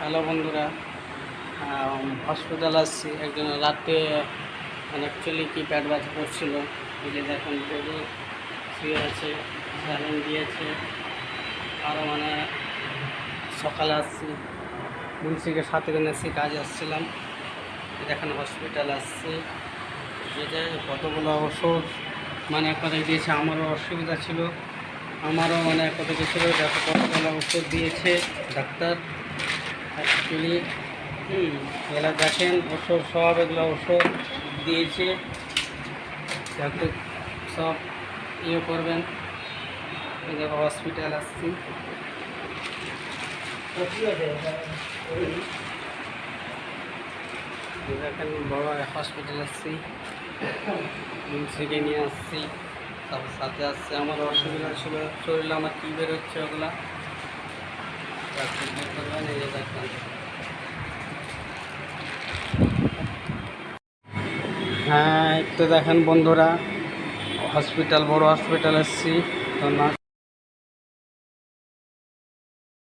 Hello বন্ধুরা, hospital আসছি। একজন রাতে অ্যাকচুয়ালি কি পেট ব্যথা করছিল, যে দেখুন বেডে শুয়ে আছে, স্যালাইন দিয়েছে। আরও সকালে আসছি, মুন্সিকে সাথে করে এসেছি, কাজে আসছিলাম। দেখেন হসপিটাল আসছি, যেটা কতগুলো ওষুধ এক কথা দিয়েছে। আমারও অসুবিধা ছিল, আমারও এক কথা ছিল, দেখো কতগুলো ওষুধ দিয়েছে ডাক্তার। অ্যাকচুয়ালি এগুলো দেখেন ওষুধ, সব এগুলো ওষুধ দিয়েছে। ডাক্তার সব করবেন। দেখো হসপিটাল আসছি, দেখেন বড় হসপিটাল আসছি, মুন্সিকে নিয়ে আসছি, তারপর সাথে আসছে। আমার অসুবিধা ছিল, শরীরে আমার কী বেরোচ্ছে ওগুলা করবেন। এই যে দেখেন, হ্যাঁ একটু দেখেন বন্ধুরা, হসপিটাল বড় হসপিটাল এসেছি তো না।